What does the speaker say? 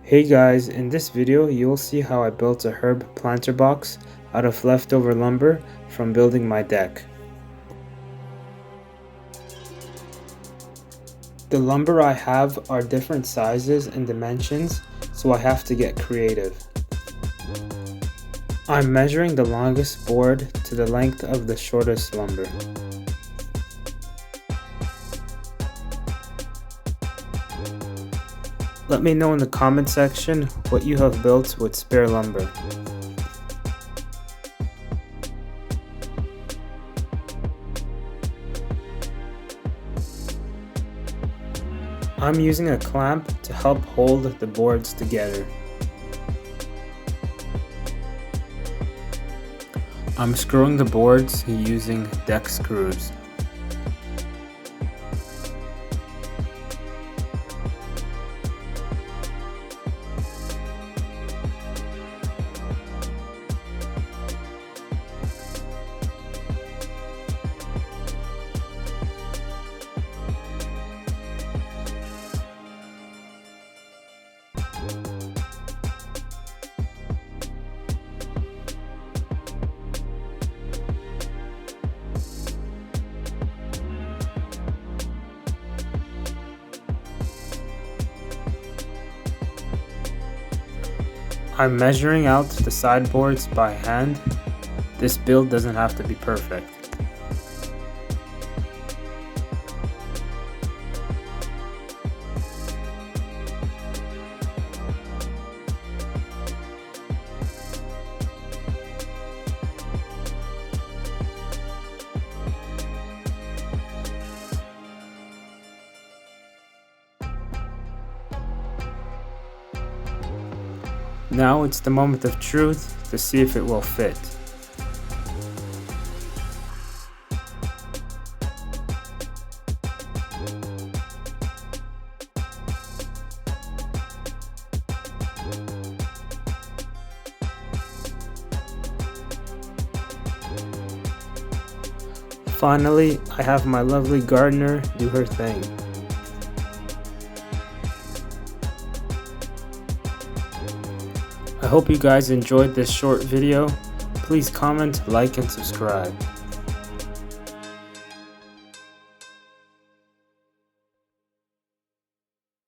Hey guys, in this video you'll see how I built a herb planter box out of leftover lumber from building my deck. The lumber I have are different sizes and dimensions, so I have to get creative. I'm measuring the longest board to the length of the shortest lumber. Let me know in the comment section what you have built with spare lumber. I'm using a clamp to help hold the boards together. I'm screwing the boards using deck screws. I'm measuring out the sideboards by hand. This build doesn't have to be perfect. Now it's the moment of truth to see if it will fit. Finally, I have my lovely gardener do her thing. I hope you guys enjoyed this short video. Please comment, like, and subscribe.